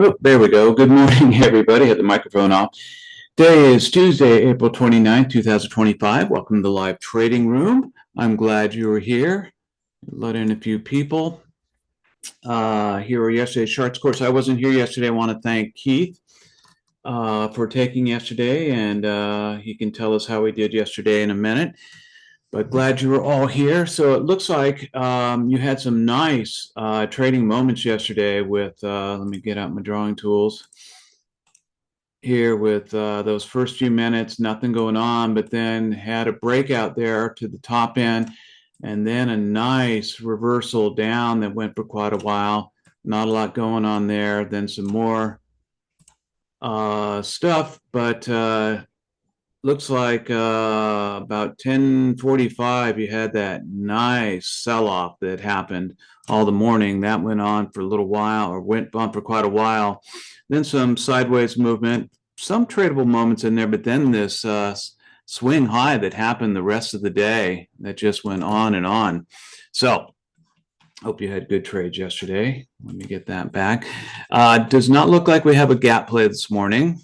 Oh, there we go. Good morning, everybody. Had the microphone off. Today is Tuesday, April 29th, 2025. Welcome to the live trading room. I'm glad you were here. Let in a few people. Here were yesterday's charts. Of course, I wasn't here yesterday. I want to thank Keith for taking yesterday, and he can tell us how we did yesterday in a minute. But glad you were all here. So it looks like you had some nice trading moments yesterday with, let me get out my drawing tools here with those first few minutes, nothing going on, but then had a breakout there to the top end, and then a nice reversal down that went for quite a while. Not a lot going on there. Then some more stuff, but looks like about 10:45 you had that nice sell-off that happened all the morning. That went on for a little while, or went on for quite a while. Then some sideways movement, some tradable moments in there, but then this swing high that happened the rest of the day that just went on and on. So hope you had good trades yesterday. Let me get that back. Does not look like we have a gap play this morning.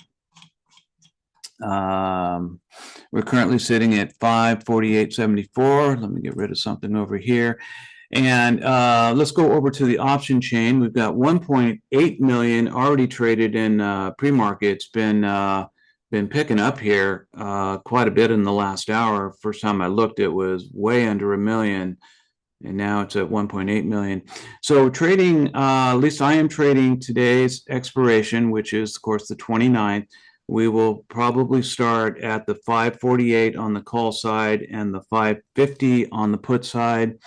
We're currently sitting at 548.74. Let me get rid of something over here. And let's go over to the option chain. We've got 1.8 million already traded in pre-market. It's been picking up here quite a bit in the last hour. First time I looked, it was way under a million. And now it's at 1.8 million. So trading, at least I am trading today's expiration, which is, of course, the 29th. We will probably start at the 548 on the call side and the 550 on the put side.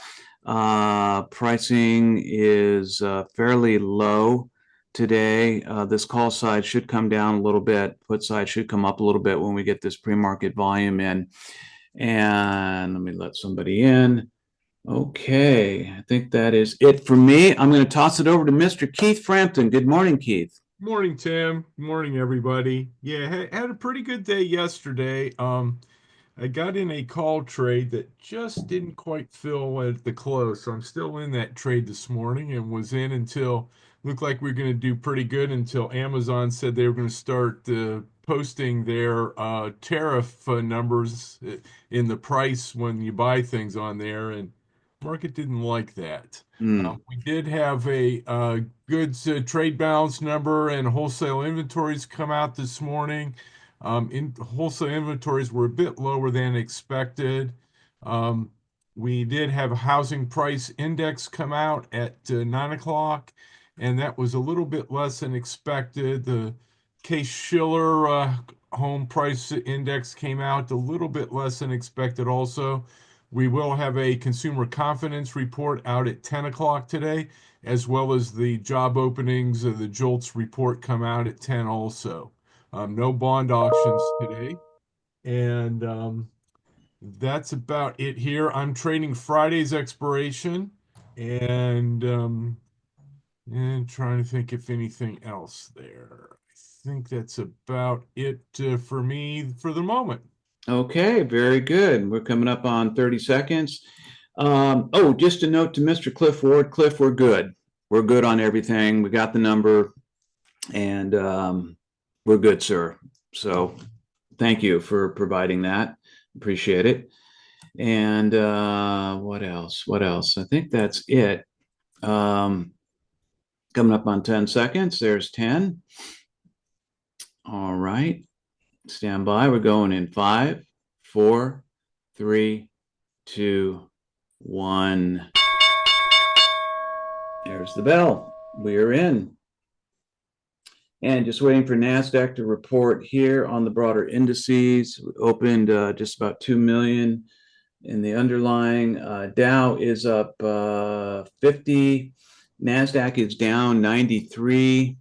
Pricing is fairly low today. This call side should come down a little bit. Put side should come up a little bit when we get this pre-market volume in. And let me let somebody in. Okay, I think that is it for me. I'm going to toss it over to Mr. Keith Frampton. Good morning, Keith. Morning, Tim. Morning, everybody. Yeah, had a pretty good day yesterday. I got in a call trade that just didn't quite fill at the close. So I'm still in that trade this morning and was in until looked like we are going to do pretty good until Amazon said they were going to start posting their tariff numbers in the price when you buy things on there, and market didn't like that. Mm. We did have a goods trade balance number and wholesale inventories come out this morning. In wholesale inventories were a bit lower than expected. Um, we did have a housing price index come out at 9 o'clock, and that was a little bit less than expected. The Case-Shiller home price index came out a little bit less than expected also. We will have a consumer confidence report out at 10 o'clock today, as well as the job openings of the JOLTS report come out at 10 also. No bond auctions today. And that's about it here. I'm trading Friday's expiration and trying to think if anything else there. I think that's about it for me for the moment. Okay, very good. We're coming up on 30 seconds. Oh, just a note to Mr. Cliff Ward. Cliff, we're good. We're good on everything. We got the number, and we're good, sir. So thank you for providing that. Appreciate it. And what else? What else? I think that's it. Um, Coming up on 10 seconds. There's 10. All right. Stand by. We're going in 5, 4, 3, 2, 1. There's the bell. We are in. And just waiting for NASDAQ to report here on the broader indices. We opened just about 2 million in the underlying. Dow is up 50. NASDAQ is down 93.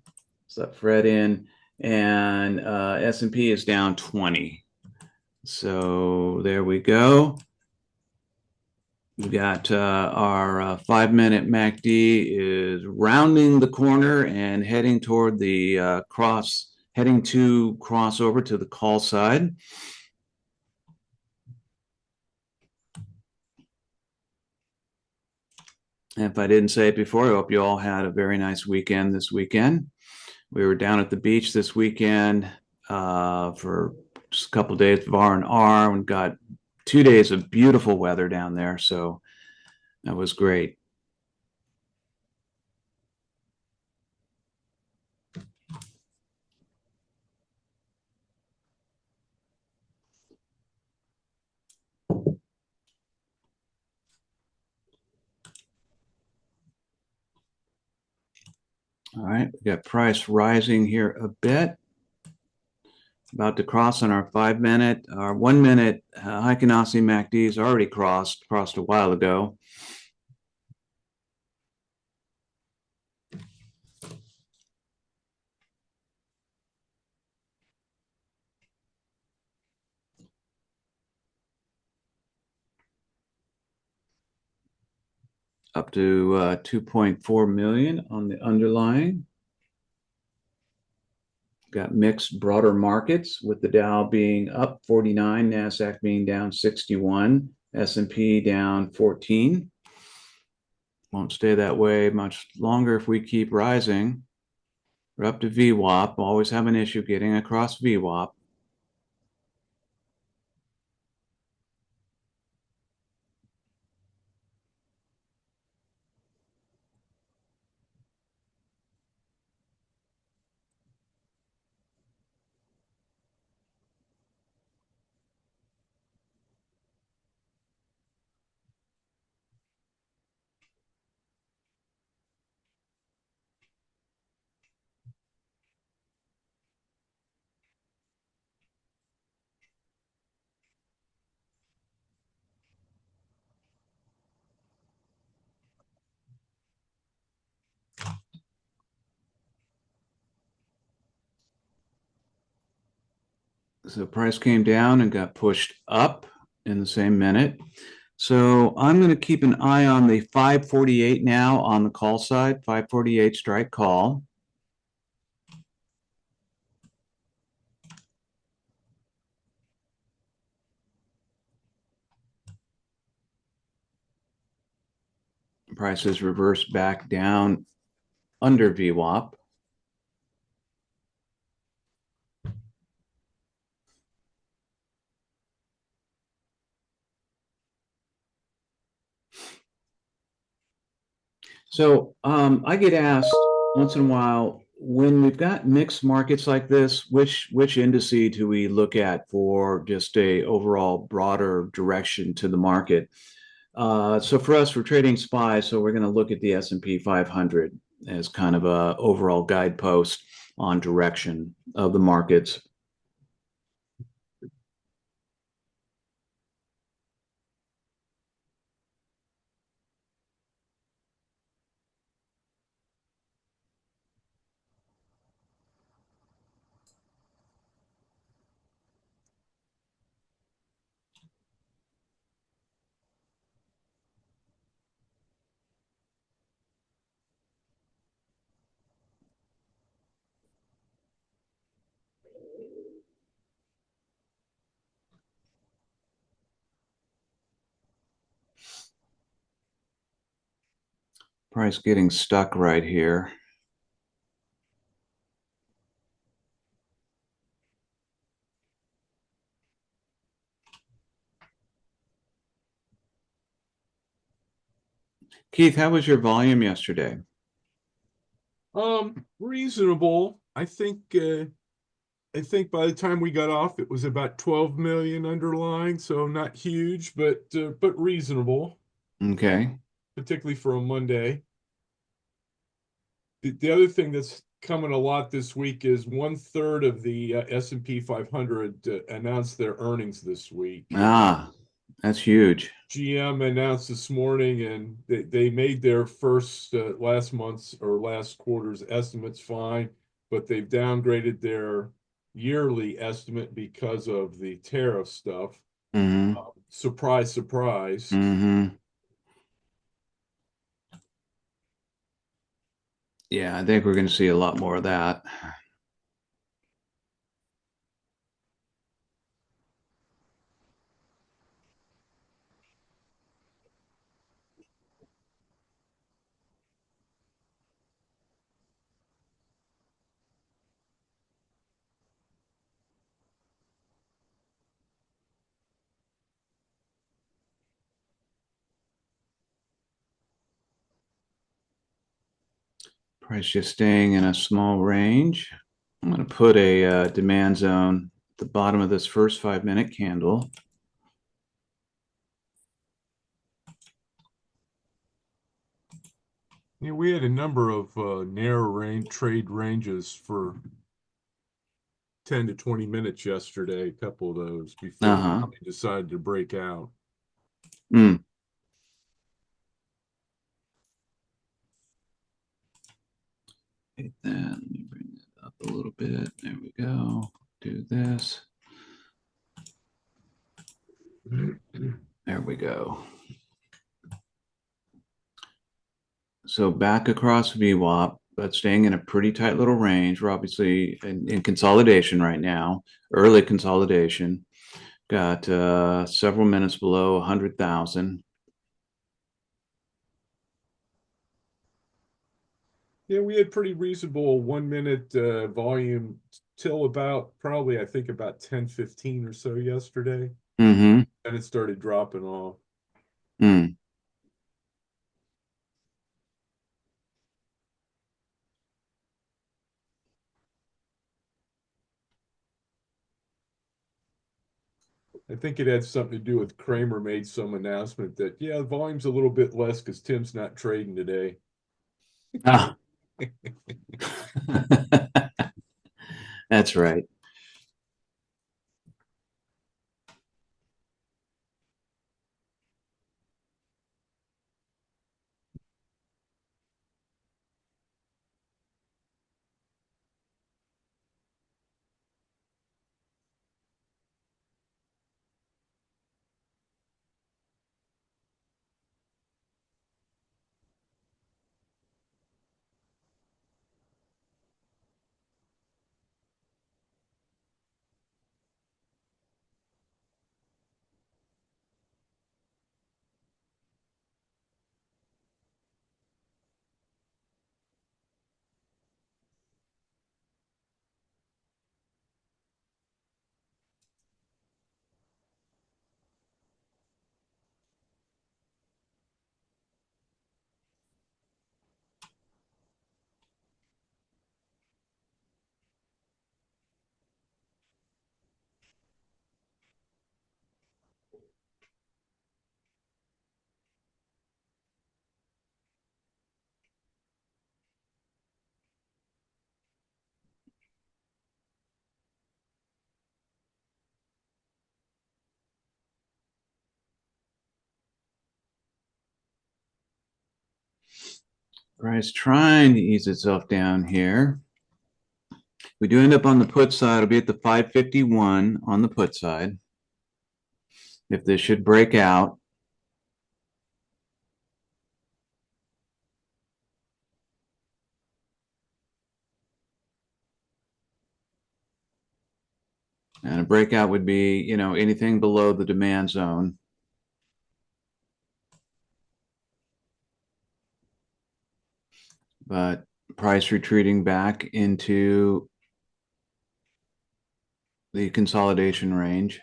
So that Fred in. And S&P is down 20. So there we go. We got our 5-minute MACD is rounding the corner and heading toward the heading to cross over to the call side. And if I didn't say it before, I hope you all had a very nice weekend this weekend. We were down at the beach this weekend for just a couple of days of R&R and got 2 days of beautiful weather down there. So that was great. All right, we got price rising here a bit. About to cross on our 5 minute. Our 1 minute Heikin Aussie MACD is already crossed a while ago. Up to 2.4 million on the underlying. Got mixed broader markets with the Dow being up 49, NASDAQ being down 61, S&P down 14. Won't stay that way much longer if we keep rising. We're up to VWAP. Always have an issue getting across VWAP. So the price came down and got pushed up in the same minute. So I'm going to keep an eye on the 548 now on the call side, 548 strike call. Prices reversed back down under VWAP. So I get asked once in a while when we've got mixed markets like this, which indice do we look at for just a overall broader direction to the market? So for us, we're trading SPY, so we're going to look at the S&P 500 as kind of a overall guidepost on direction of the markets. Price getting stuck right here. Keith, how was your volume yesterday? Reasonable. I think by the time we got off, it was about 12 million underlying, so not huge, but reasonable, Okay. particularly for a Monday. The other thing that's coming a lot this week is 1/3 of the S&P 500 announced their earnings this week. Ah, that's huge. GM announced this morning, and they made their first last month's or last quarter's estimates fine, but they've downgraded their yearly estimate because of the tariff stuff. Mm-hmm. Surprise, surprise. Mm-hmm. Yeah, I think we're going to see a lot more of that. Price just staying in a small range. I'm going to put a demand zone at the bottom of this first 5-minute candle. Yeah, we had a number of narrow range trade ranges for 10 to 20 minutes yesterday, a couple of those before Uh-huh. they decided to break out. Mm. Hit that. Let me bring that up a little bit. There we go. Do this. There we go. So back across VWAP, but staying in a pretty tight little range. We're obviously in consolidation right now, early consolidation. Got several minutes below 100,000. Yeah, we had pretty reasonable 1 minute volume till about probably I think about 10:15 or so yesterday. Mm-hmm. And it started dropping off. Mm. I think it had something to do with Kramer made some announcement that, yeah, the volume's a little bit less because Tim's not trading today. Ah. That's right. Price trying to ease itself down here. We do end up on the put side. It'll be at the 551 on the put side. If this should break out, and a breakout would be, anything below the demand zone. But price retreating back into the consolidation range.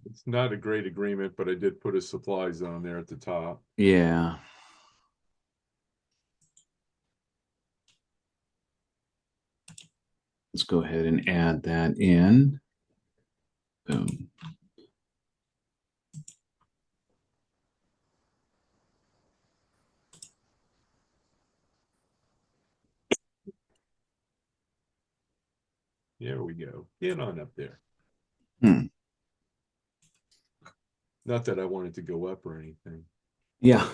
It's not a great agreement, but I did put a supply zone there at the top. Yeah. Let's go ahead and add that in. Boom. There we go. Get on up there. Hmm. Not that I wanted to go up or anything. Yeah.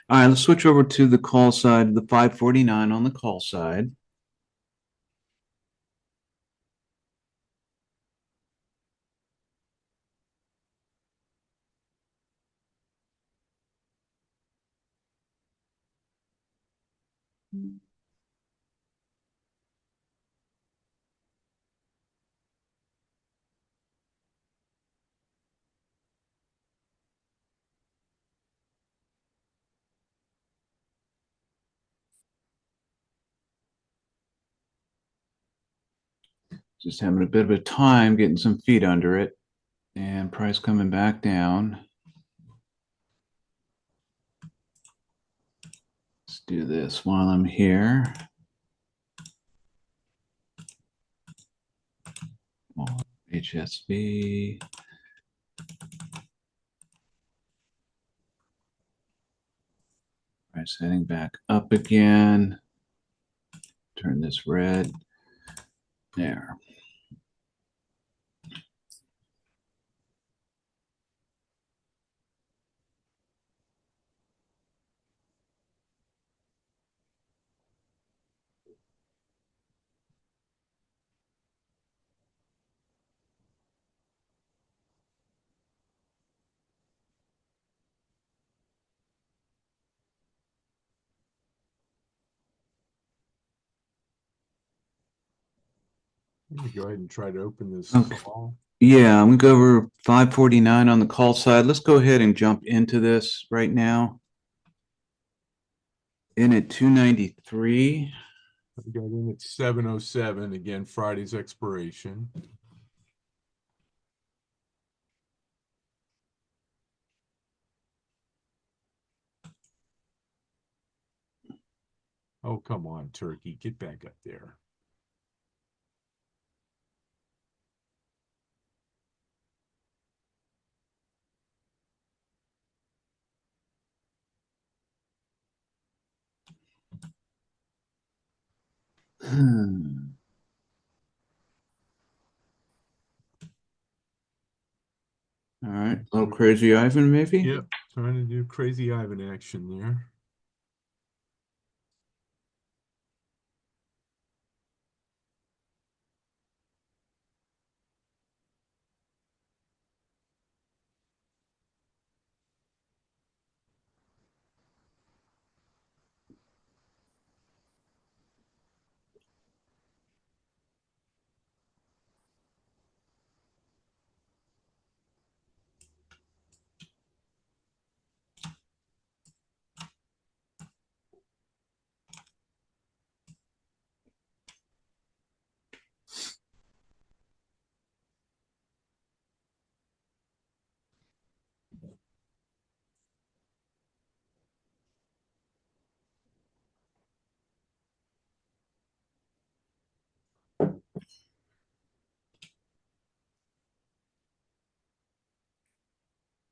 All right, let's switch over to the call side, the 549 on the call side. Just having a bit of a time getting some feet under it, and price coming back down. Let's do this while I'm here. HSV. Price heading back up again. Turn this red. There. Let me go ahead and try to open this Okay. call. Yeah, I'm gonna go over 549 on the call side. Let's go ahead and jump into this right now. In at 293. I got in at 7:07, again, Friday's expiration. Oh, come on, Turkey, get back up there. All right, a little crazy Ivan, maybe? Yep, trying to do crazy Ivan action there.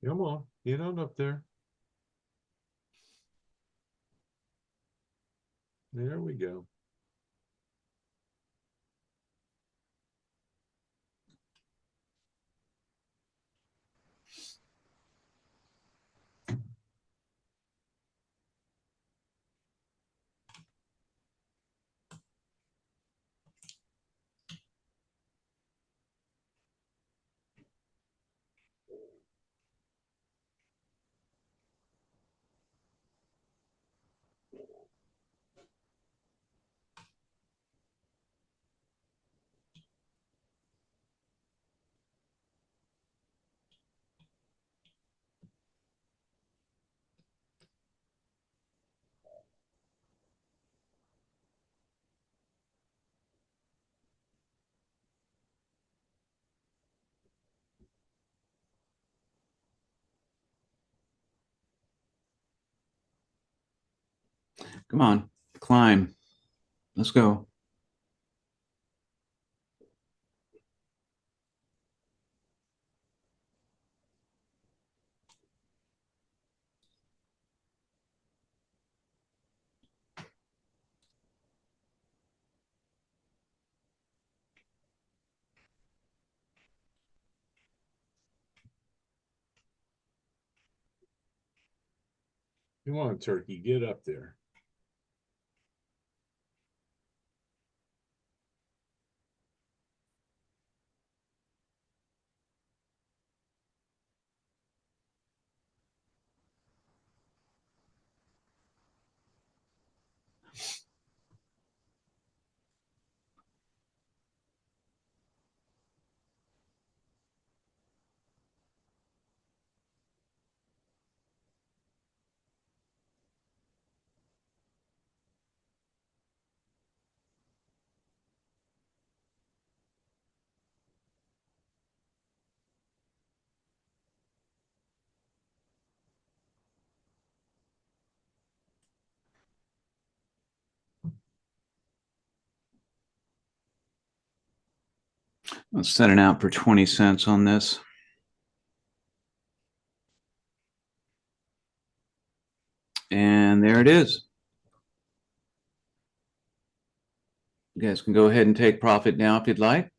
Come on, get on up there. There we go. Come on, climb. Let's go. Come on, Turkey, get up there. Let's set it out for 20 cents on this. And there it is. You guys can go ahead and take profit now if you'd like.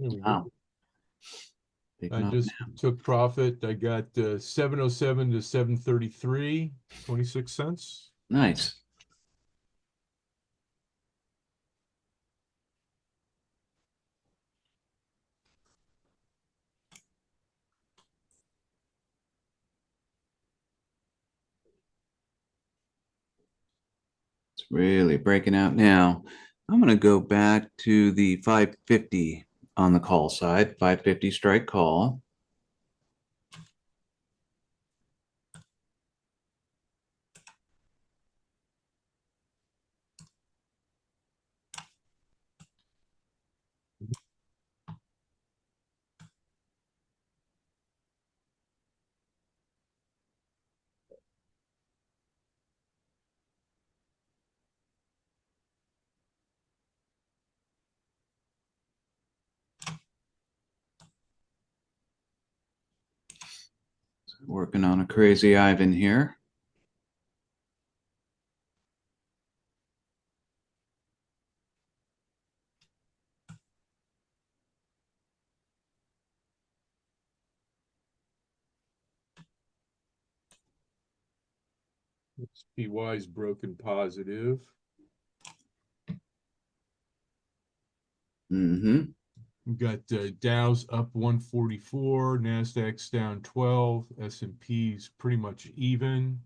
There we Wow. go. Big I amount just took profit. I got 707 to 733, 26 cents. Nice. It's really breaking out now. I'm going to go back to the 550 on the call side, 550 strike call. Working on a crazy Ivan here. SPY's broken positive. Mm-hmm. We've got Dow's up 144, NASDAQ's down 12, S&P's pretty much even,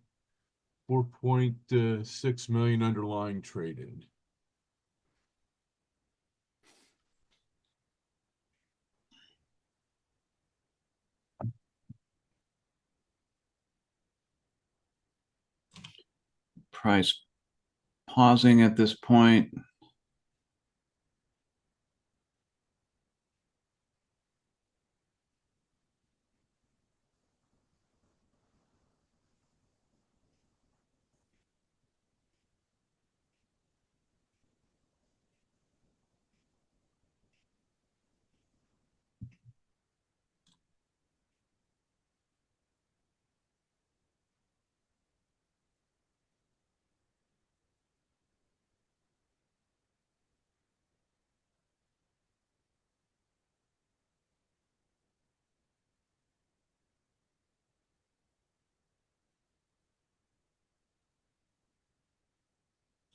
4.6 million underlying traded. Price pausing at this point.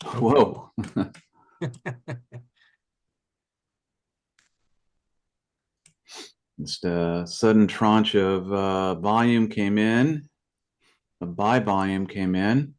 Whoa. Just a sudden tranche of volume came in. A buy volume came in.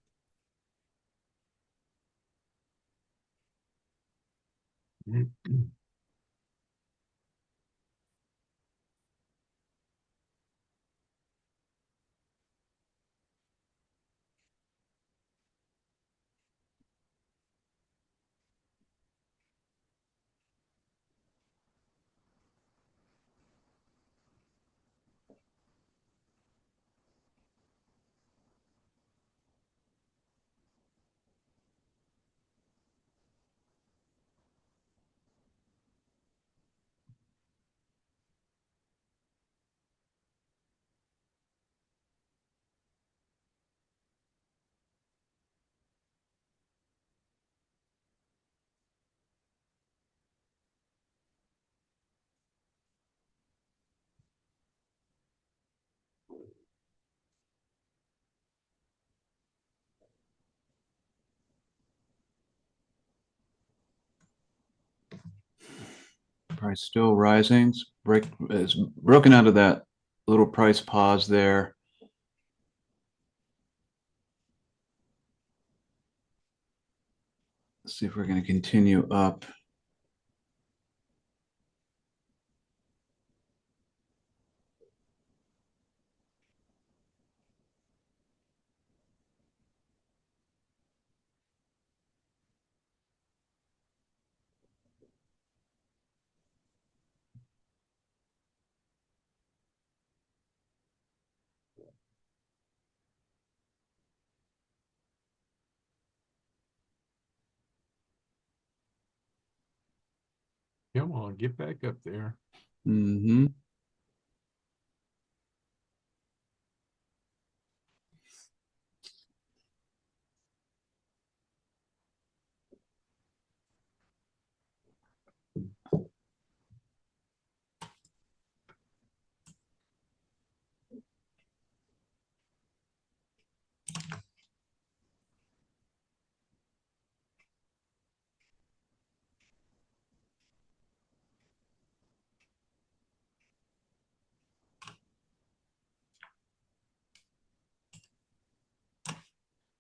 Price still rising. It's broken out of that little price pause there. see if we're going to continue up. Come on, get back up there. Mm-hmm.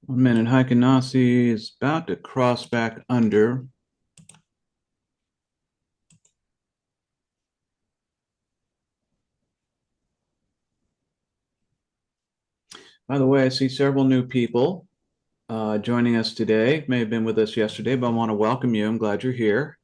One minute, Heikenasi is about to cross back under. By the way, I see several new people joining us today. May have been with us yesterday, but I want to welcome you. I'm glad you're here.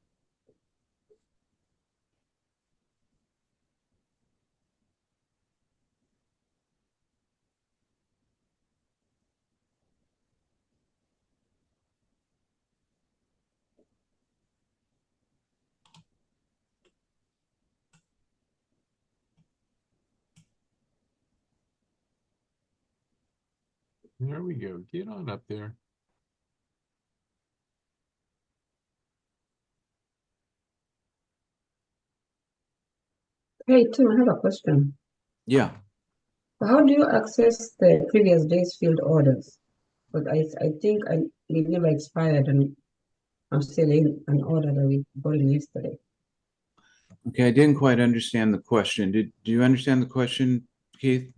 There we go. Get on up there. Hey, Tim, I have a question. Yeah. How do you access the previous day's field orders? But I think they never expired and I'm still in an order that we got in yesterday. Okay, I didn't quite understand the question. Do you understand the question, Keith?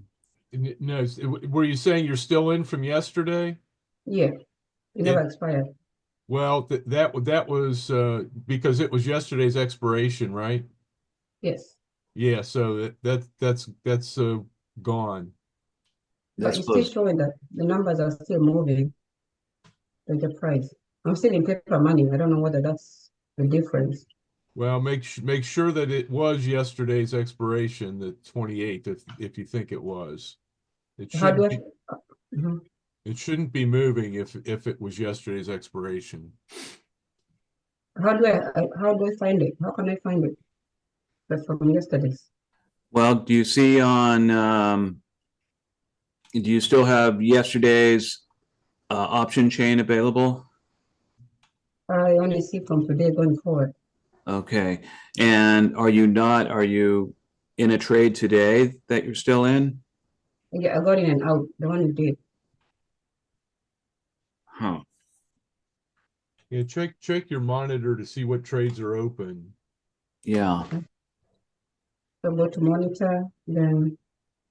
No, were you saying you're still in from yesterday? Yeah, it never expired. Well, that was because it was yesterday's expiration, right? Yes. Yeah, so that's gone. But it's still showing that the numbers are still moving with the price. I'm still in paper money. I don't know whether that's the difference. Well, make sure that it was yesterday's expiration, the 28th, if you think it was. It How do shouldn't I? Mhm. it shouldn't be moving if it was yesterday's expiration. How do I find it? How can I find it? That's from yesterday's. Well, do you see on, do you still have yesterday's option chain available? I only see from today going forward. Okay. And are you in a trade today that you're still in? Yeah, I got in and out. The one you did. Huh. Yeah, check your monitor to see what trades are open. Yeah. So go to monitor, then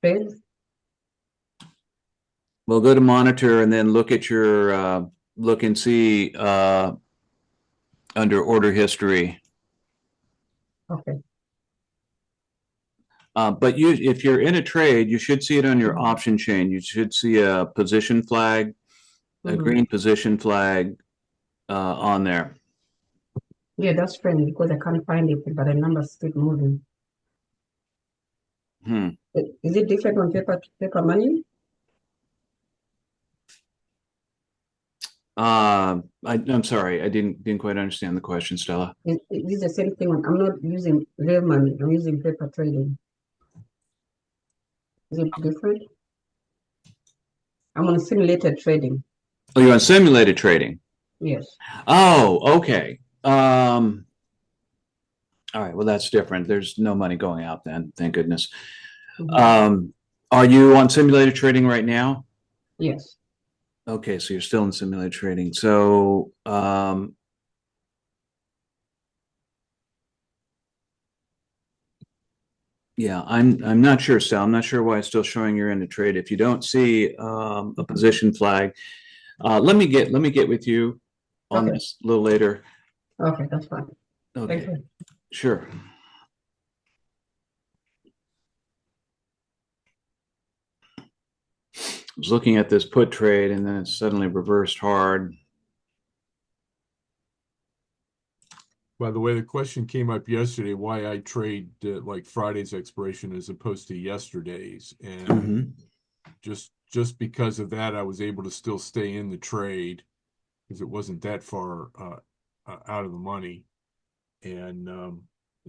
trades. Well, go to monitor and then look at your look and see under order history. Okay. But if you're in a trade, you should see it on your Mhm. option chain. You should see a position flag, a Mhm. green position flag on there. Yeah, that's strange because I can't find it, but the numbers still moving. Hmm. Is it different on paper money? I'm sorry, I didn't quite understand the question, Stella. Is this the same thing? I'm not using real money. I'm using paper trading. Is it different? I'm on simulated trading. Oh, you're on simulated trading. Yes. Oh, okay. All right. Well, that's different. There's no money going out then. Thank goodness. Mhm. Are you on simulated trading right now? Yes. Okay, so you're still in simulated trading. So, yeah, I'm not sure, Sal. I'm not sure why it's still showing you're in a trade. If you don't see a position flag, let me get with you on Okay. this a little later. Okay, that's fine. Thank Okay, you. sure. I was looking at this put trade and then it suddenly reversed hard. By the way, the question came up yesterday why I trade like Friday's expiration as opposed to yesterday's, and Mhm. just because of that, I was able to still stay in the trade because it wasn't that far out of the money, and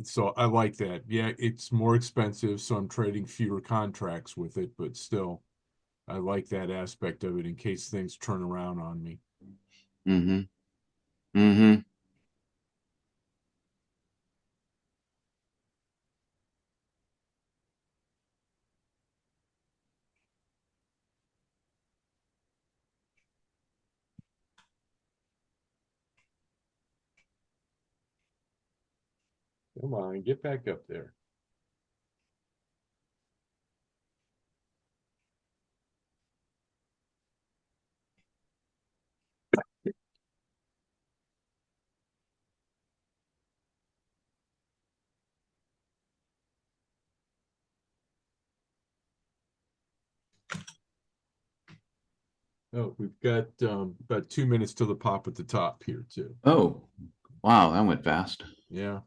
so I like that. Yeah, it's more expensive, so I'm trading fewer contracts with it, but still, I like that aspect of it in case things turn around on me. Mm-hmm. Mm-hmm. Come on, get back up there. Oh, we've got about 2 minutes till the pop at the top here too. Oh, wow, that went fast. Yeah.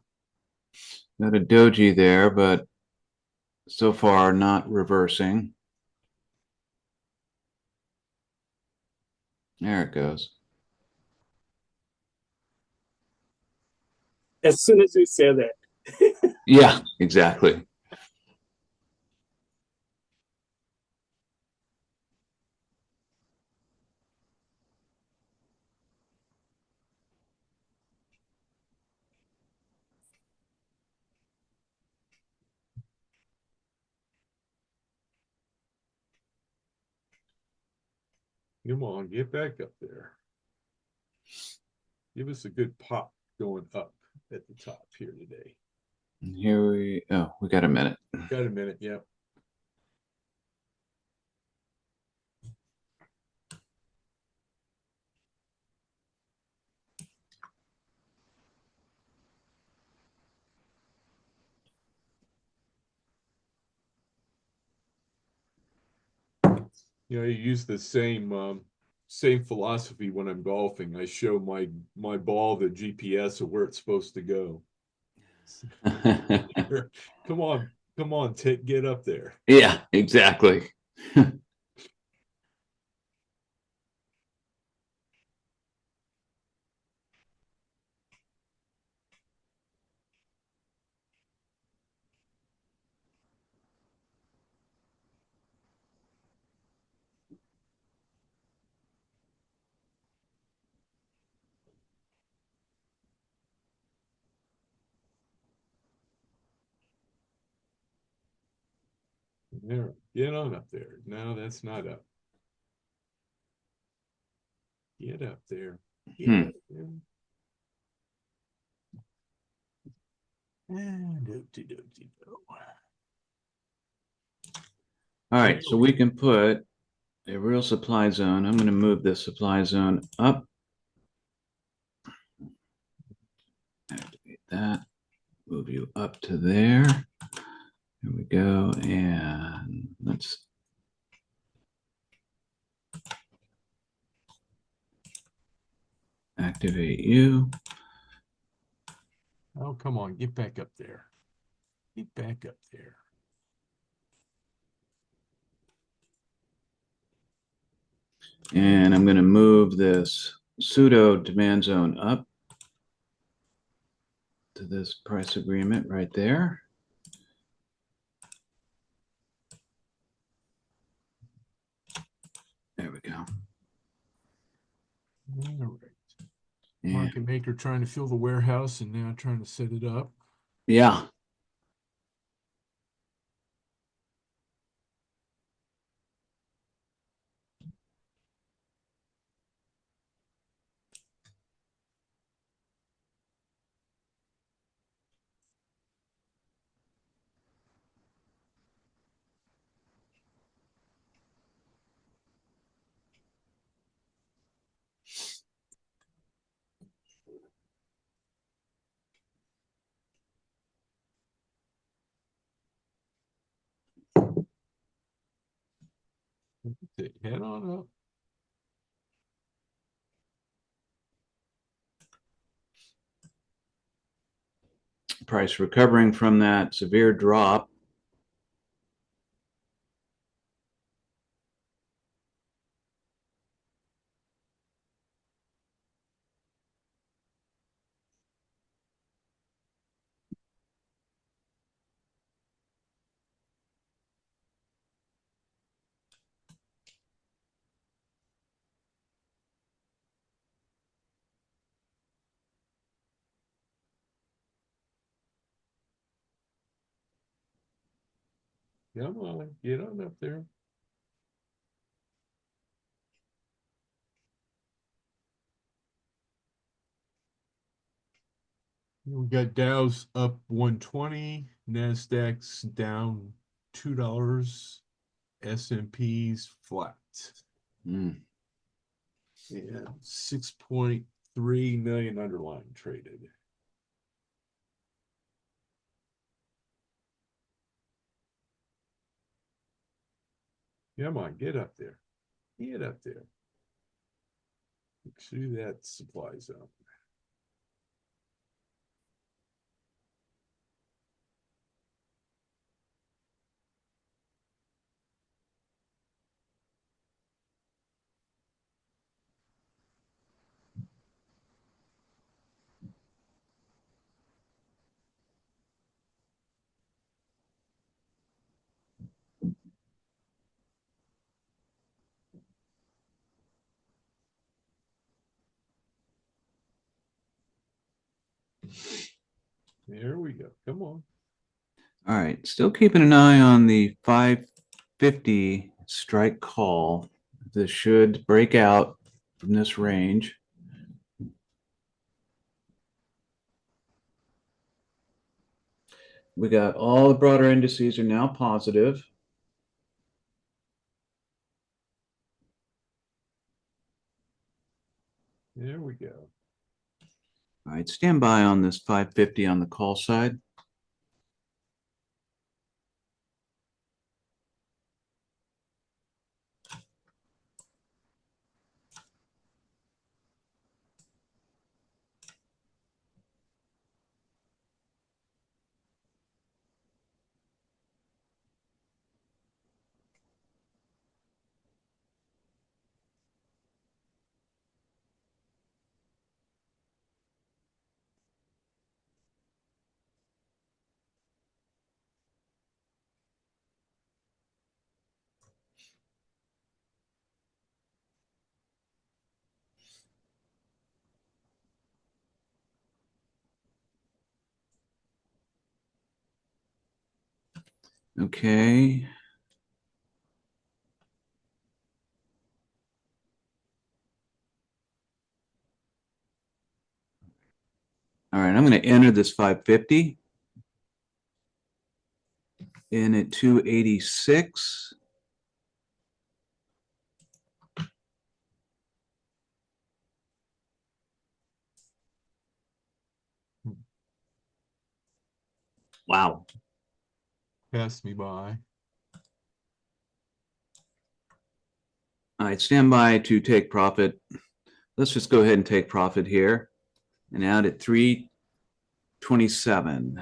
Got a doji there, but so far not reversing. There it goes. As soon as you say that. Yeah, exactly. Come on, get back up there. Give us a good pop going up at the top here today. Here we got a minute. Got a minute, yeah. You know, you use the same philosophy when I'm golfing. I show my ball the GPS of where it's supposed to go. Come on, get up there. Yeah, exactly. There, get on up there. No, that's not up. Get up there. Get up there. And do-de-do-de-do. All right, so we can put a real supply zone. I'm going to move this supply zone up. Activate that. Move you up to there. There we go. And let's activate you. Oh, come on, get back up there. Get back up there. And I'm going to move this pseudo demand zone up to this price agreement right there. There we go. All right. And Market maker trying to fill the warehouse and now trying to set it up. yeah. Head on up. Price recovering from that severe drop. Come on, get on up there. We got Dow's up 120, Nasdaq's down $2, S&P's flat. Mm. Yeah, 6.3 million underlying traded. Come on, get up there. Get up there. Make sure that supply zone. There we go. Come on. All right, still keeping an eye on the 550 strike call. This should break out from this range. We got all the broader indices are now positive. There we go. All right, stand by on this 550 on the call side. Okay. All right, I'm going to enter this 550 in at 286. Wow. Pass me by. All right, stand by to take profit. Let's just go ahead and take profit here and out at 327.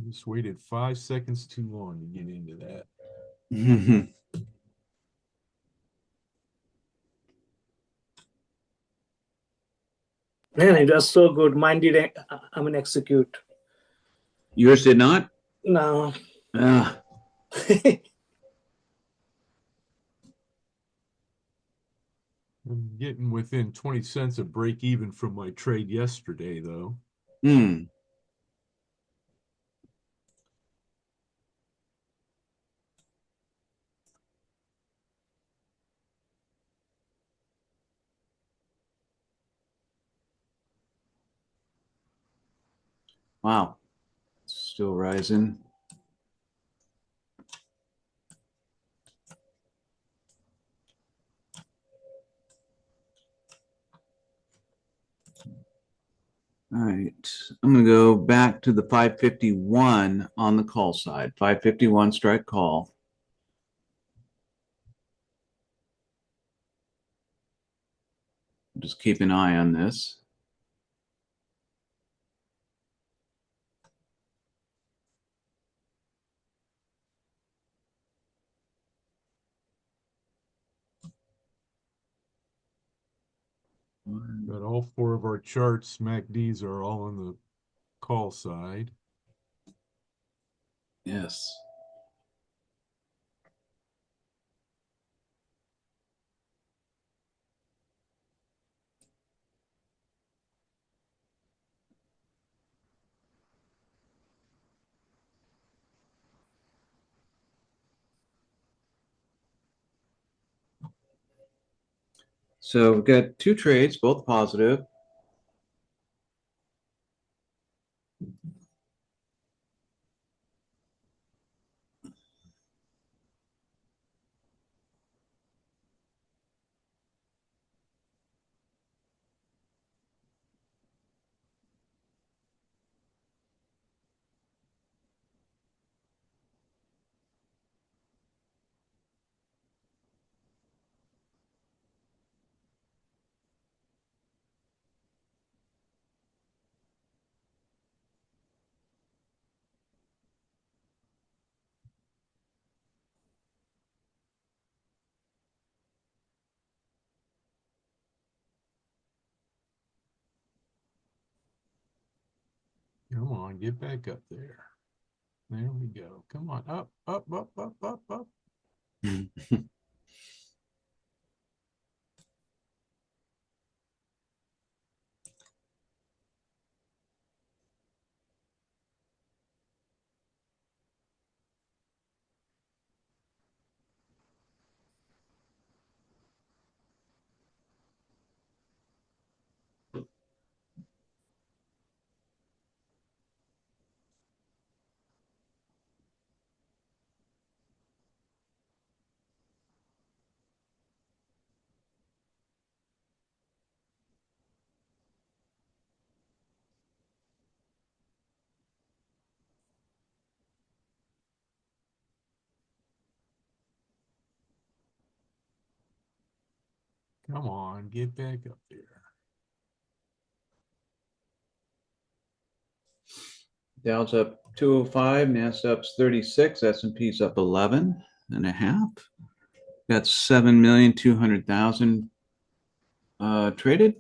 Just waited 5 seconds too long to get into that. Man, it was so good. Mine did, execute. Yours did not? No. Ah, I'm getting within 20 cents of break even from my trade yesterday, though. hmm. Wow. Still rising. All right. I'm going to go back back to the 551 on the call side. 551 strike call. Just keep an eye on this. But all four of our charts, MACDs, are all on the call side. Yes. So we've got two trades, both positive. Come on, get back up there. There we go. Come on, up, up, up, up, up, up. Come on, get back up there. Dow's up 205, Nasdaq's 36, S&P's up 11 and a half. Got 7,200,000 traded.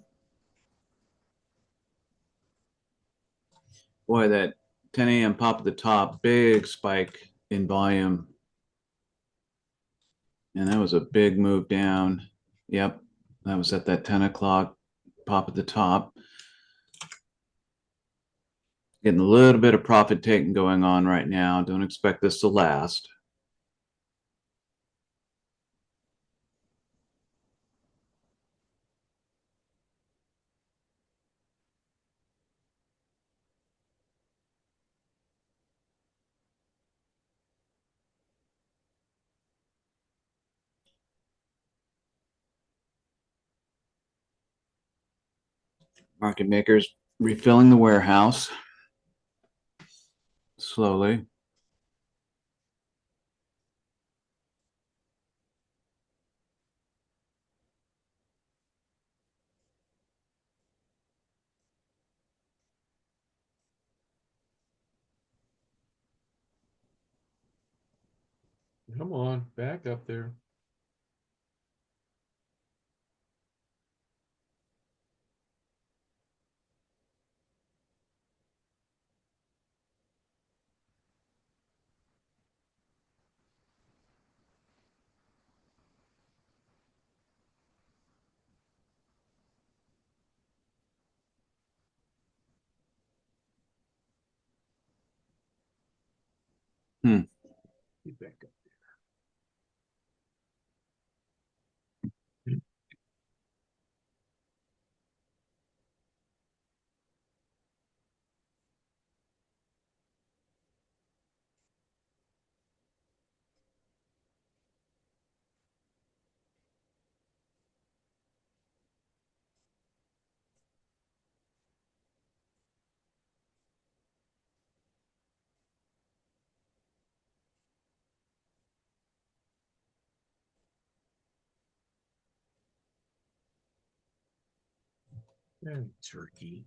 Boy, that 10 a.m. pop at the top, big spike in volume. And that was a big move down. Yep, that was at that 10 o'clock pop at the top. Getting a little bit of profit taking going on right now. Don't expect this to last. Market makers refilling the warehouse slowly. Come on, back up there. Hmm. Get back up there. And turkey.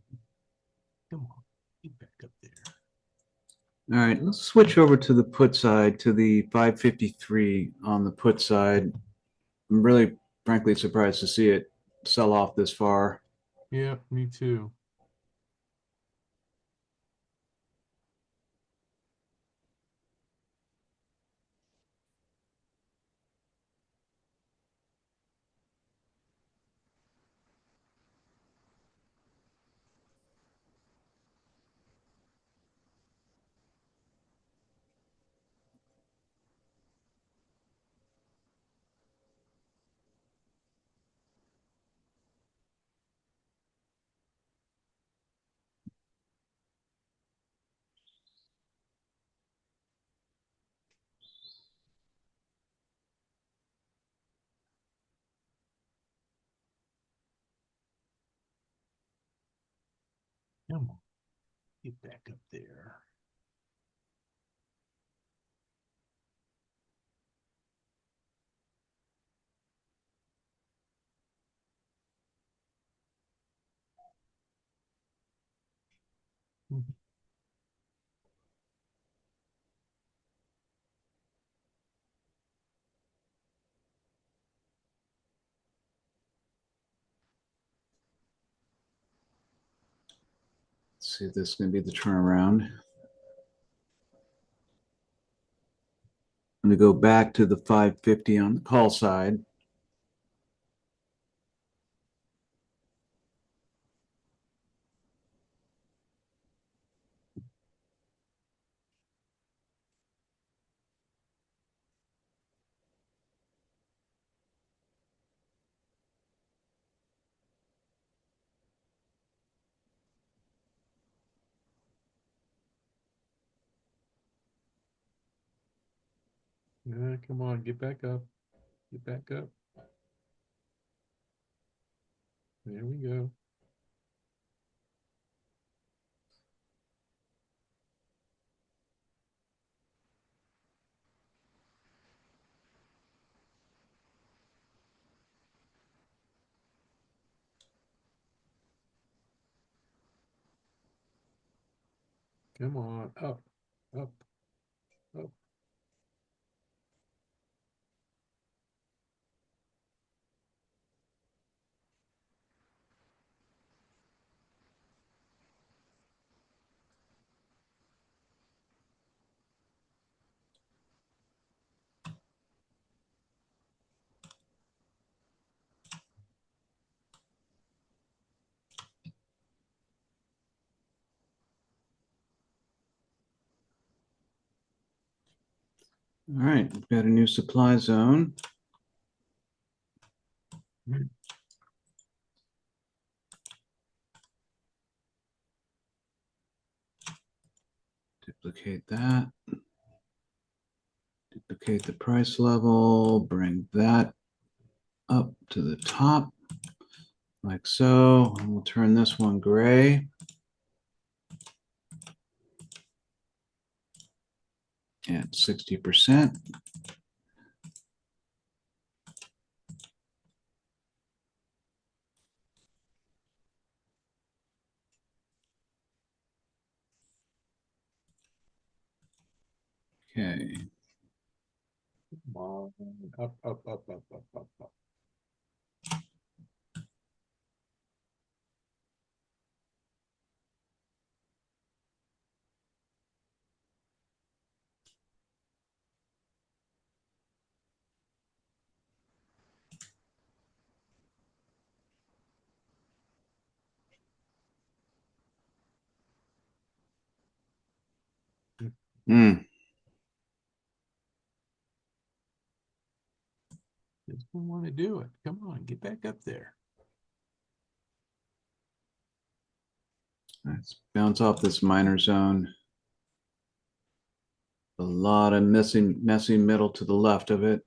Come on, get back up there. All right, let's switch over to the put side, to the 553 on the put side. I'm really, frankly, surprised to see it sell off this far. Yeah, me too. Come on, get back up there. Let's see if this is going to be the turnaround. I'm going to go back to the 550 on the call side. Yeah, come on, get back up. Get back up. There we go. Come on, up, up, up. All right, we've got a new supply zone. Duplicate that. Duplicate the price level, bring that up to the top, like so. And we'll turn this one gray. At 60%. Okay. Come on, up, up, up, up, up, up, up. Mm. Just don't want to do it. Come on, get back up there. Let's bounce off this minor zone. A lot of messy middle to the left of it.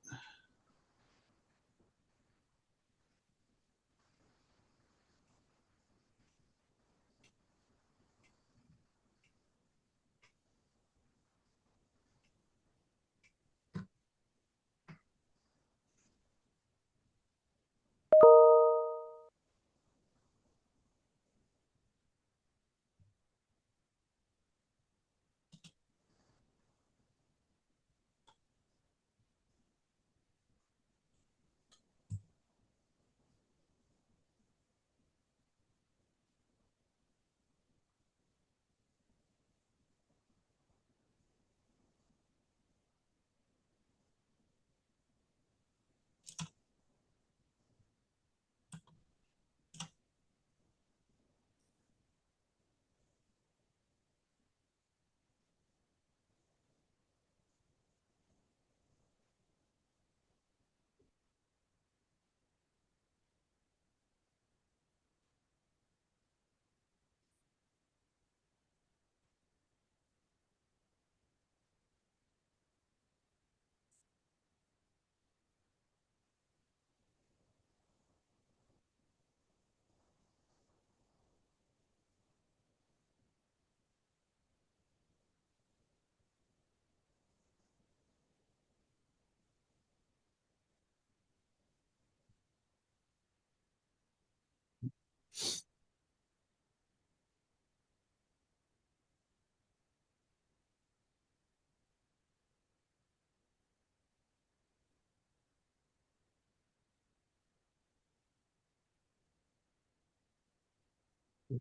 We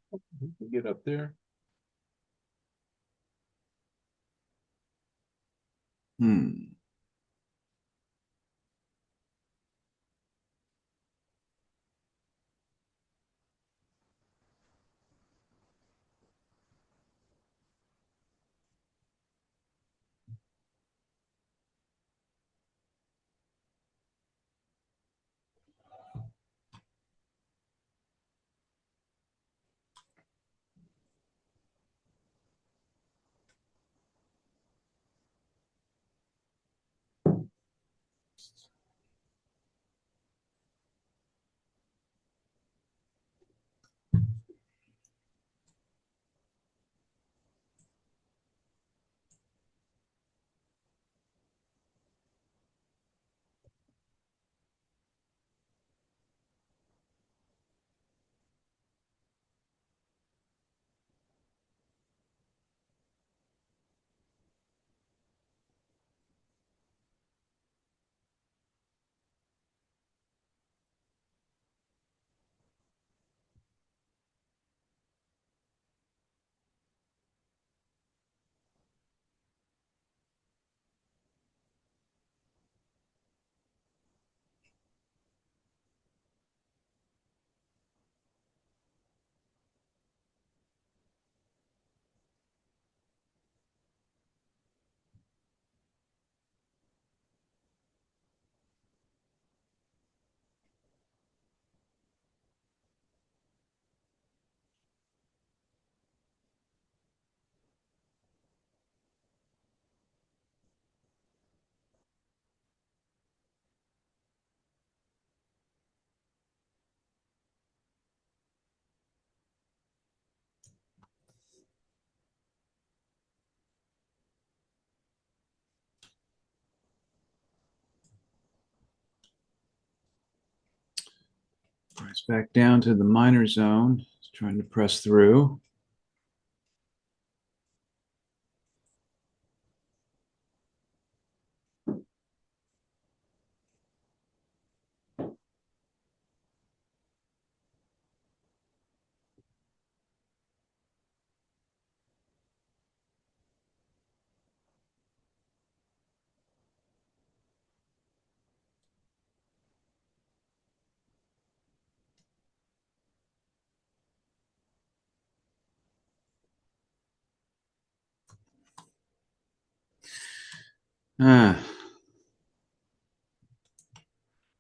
can get up there. Hmm. Price back down to the minor zone. It's trying to press through. Ah.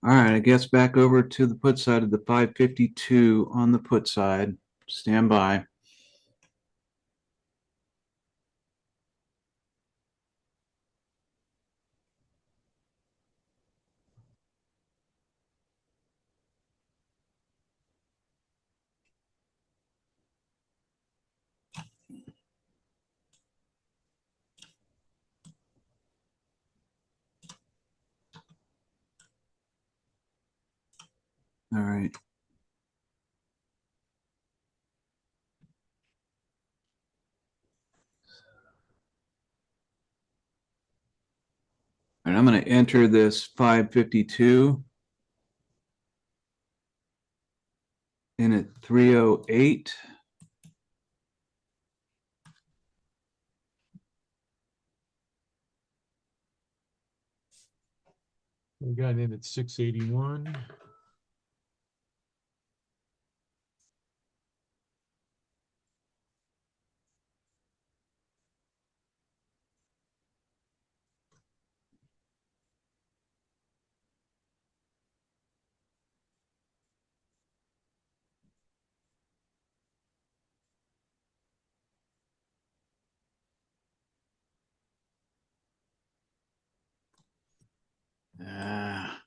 All right, I guess back over to the put side of the 552 on the put side. Stand by. All right. And I'm going to enter this 552 in at 308. We got in at 681. Ah.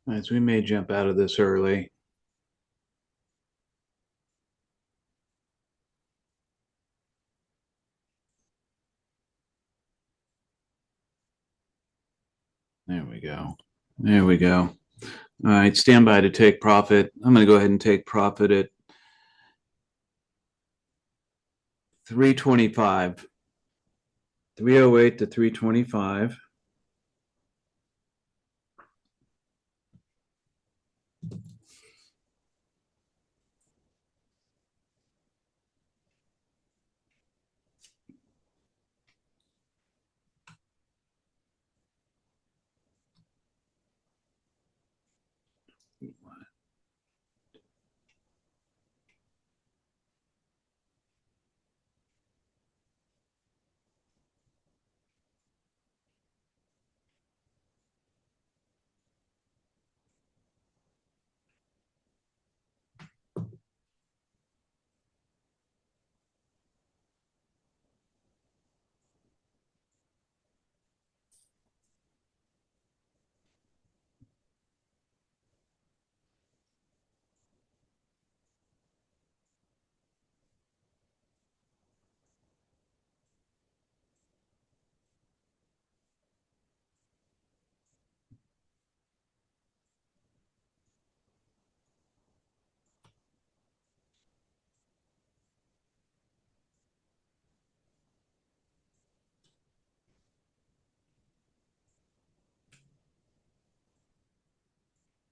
As we may jump out of this early. There we go. There we go. All right, stand by to take profit. I'm going to go ahead and take profit at 325. 308 to 325.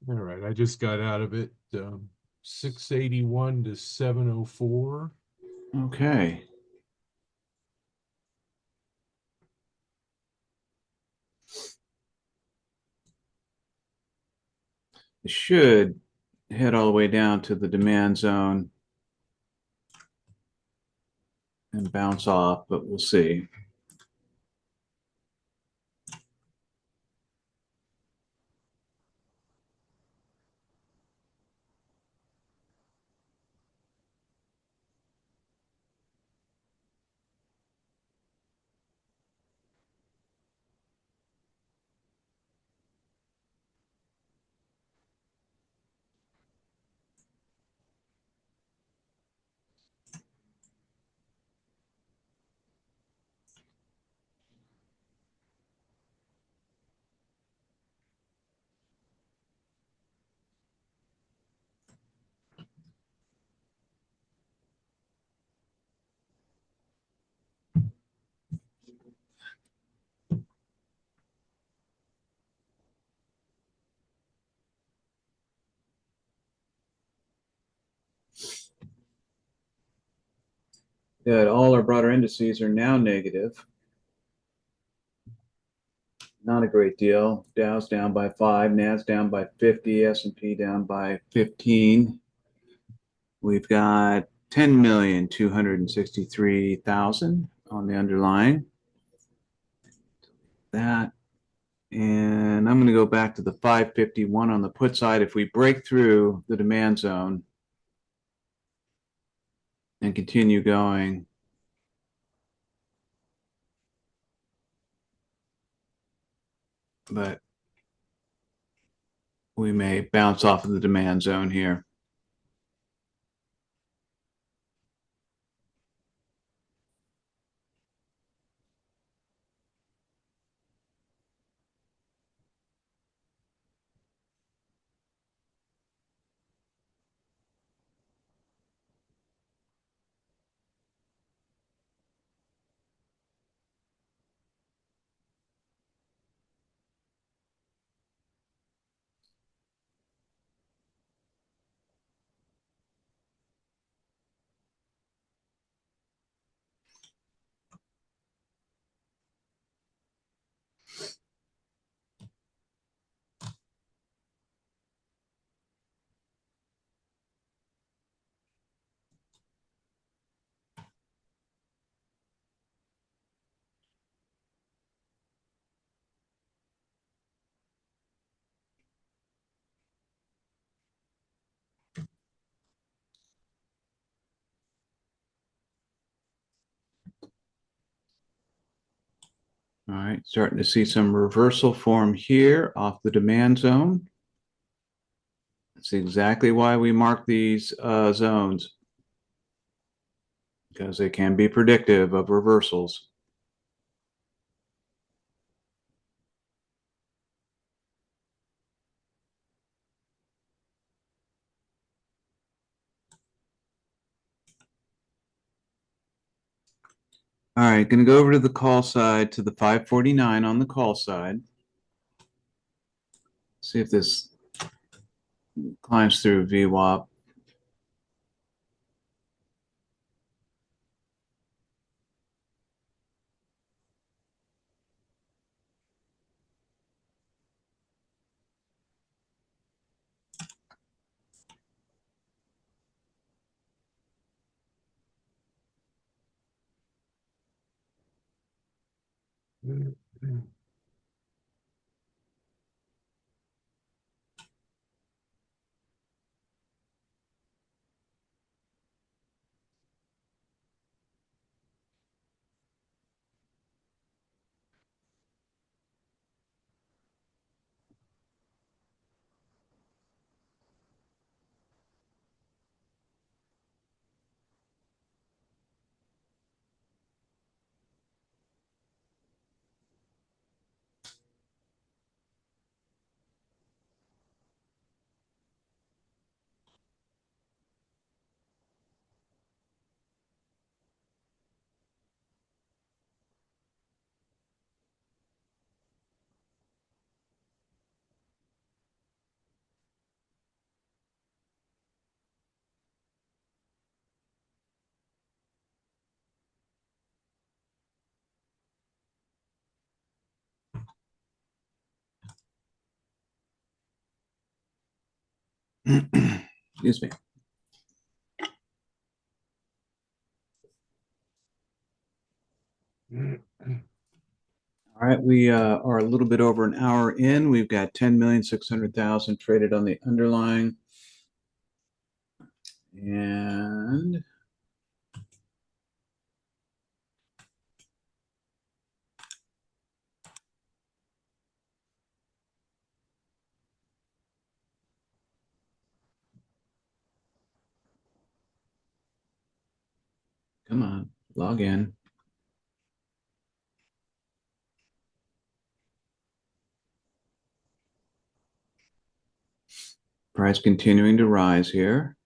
All right, I just got out of it. 681 to 704. Okay. It should head all the way down to the demand zone and bounce off, but we'll see. Good. All our broader indices are now negative. Not a great deal. Dow's down by 5, Nas down by 50, S&P down by 15. We've got 10,263,000 on the underlying. That. And I'm going to go back to the 551 on the put side. If we break through the demand zone and continue going, but we may bounce off of the demand zone here. All right, starting to see some reversal form here off the demand zone. That's exactly why we mark these zones, because they can be predictive of reversals. All right, going to go over to the call side, to the 549 on the call side. See if this climbs through VWAP. Excuse me. All right, we are a little bit over an hour in. We've got 10,600,000 traded on the underlying. And come on, log in. Price continuing to rise here.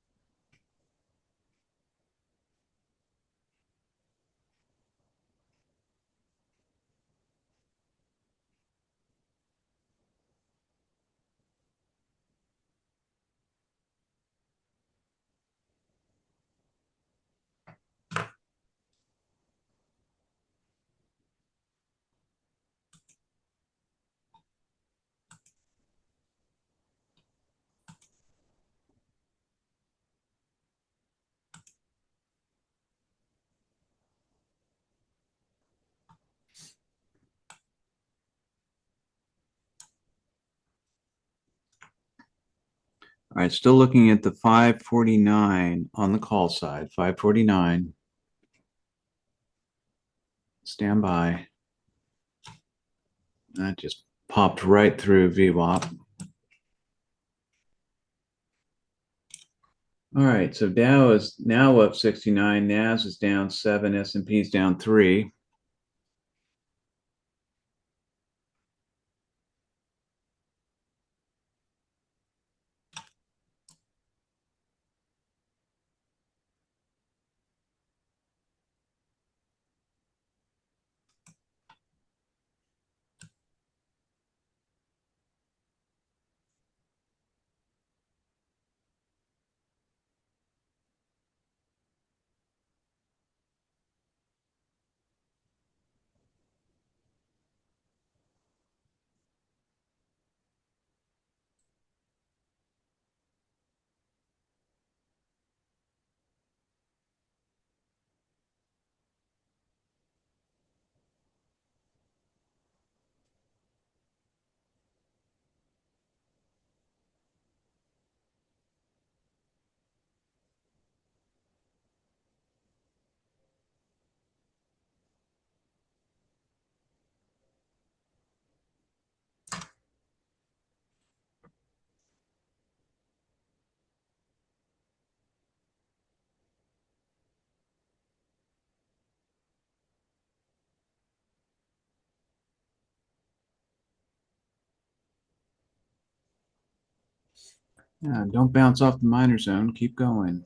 All right, still looking at the 549 on the call side. 549. Stand by. That just popped right through VWAP. All right, so Dow is now up 69. NAS is down 7. S&P is down 3. Yeah, don't bounce off the minor zone. Keep going.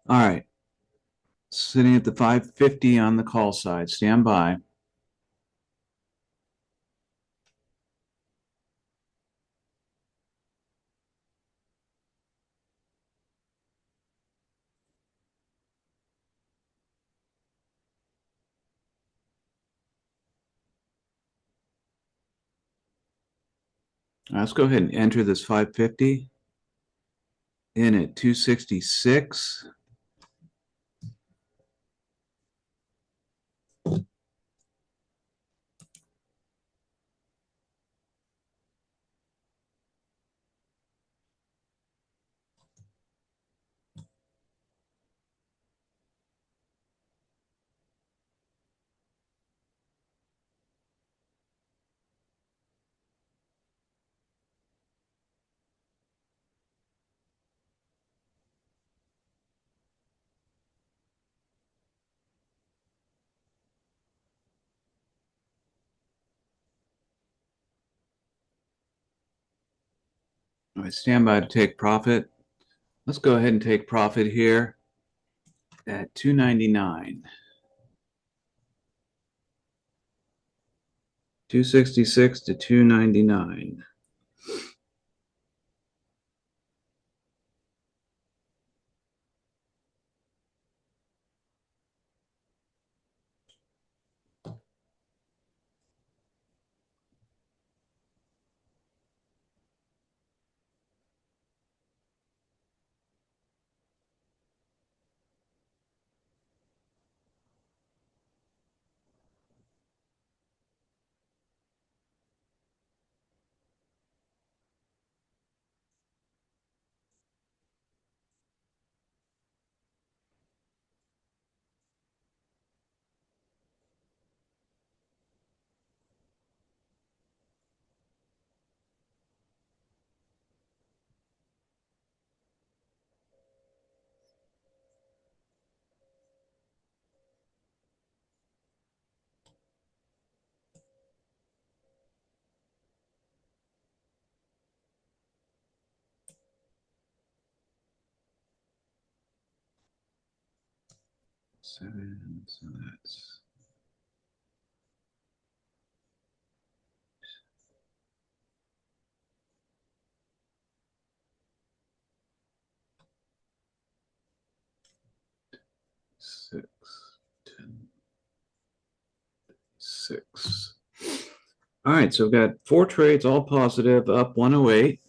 All right. Sitting at the 550 on the call side. Stand by. Let's go ahead and enter this 550 in at 266. All right, stand by to take profit. Let's go ahead and take profit here at 299. 266 to 299. Seven, so that's six, 10, 6. All right, so we've got 4 trades, all positive, up 108.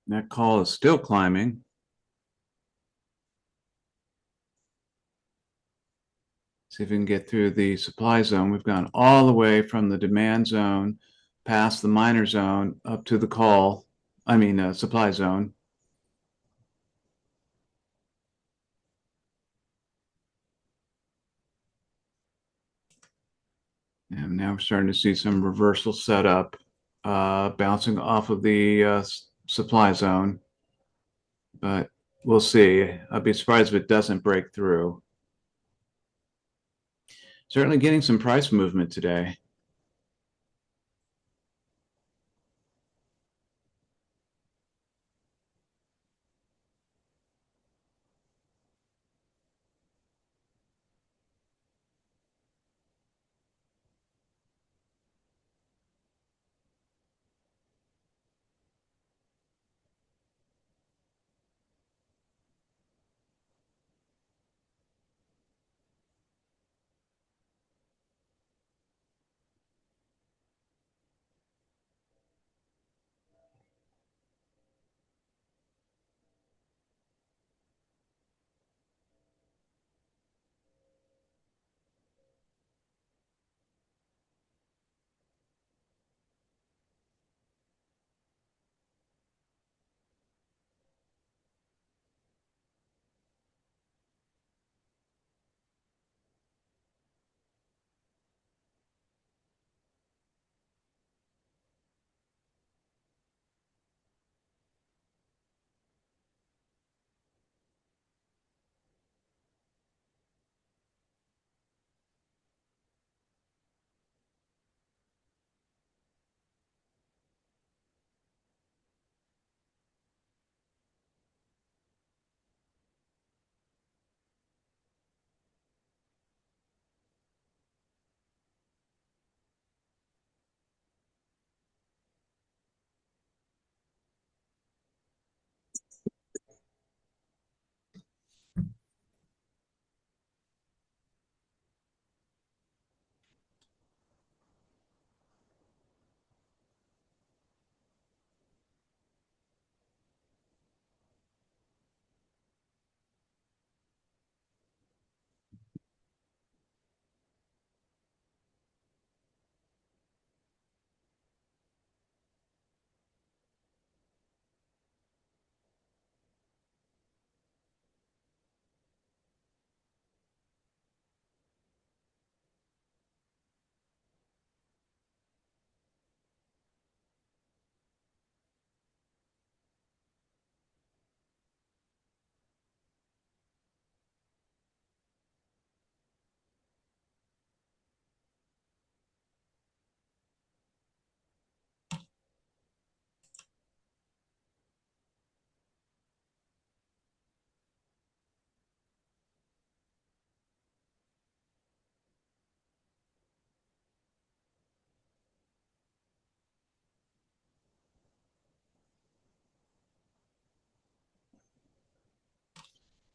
That call is still climbing. See if we can get through the supply zone. We've gone all the way from the demand zone, past the minor zone, up to the call, supply zone. And now we're starting to see some reversal set up, bouncing off of the supply zone. But we'll see. I'll be surprised if it doesn't break through. Certainly getting some price movement today.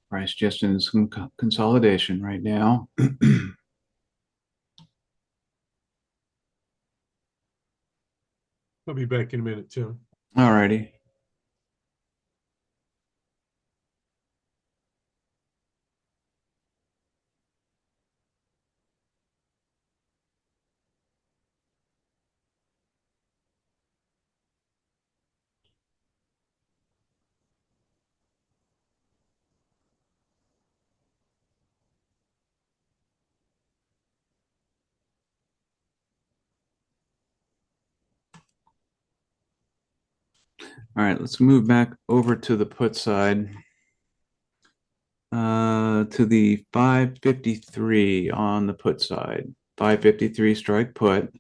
Price just in some consolidation right now. I'll be back in a minute, Tim. All righty. All right, let's move back over to the put side. To the 553 on the put side. 553 strike put.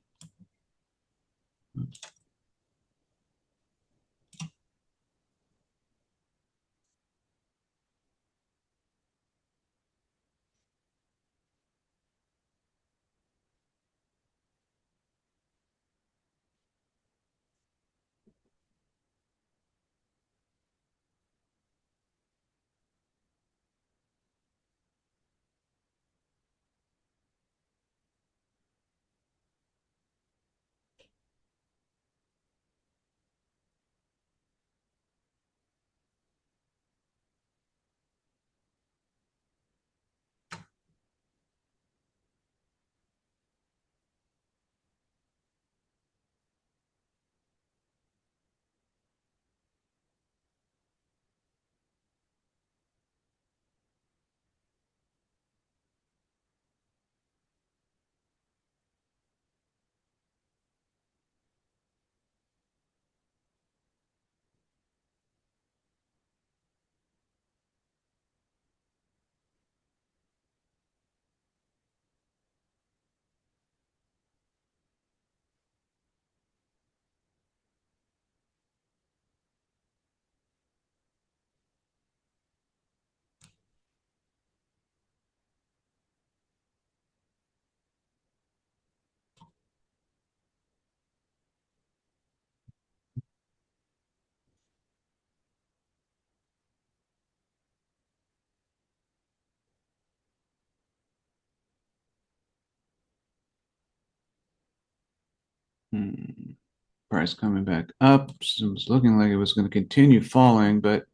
Price coming back up. So it was looking like it was going to continue falling, but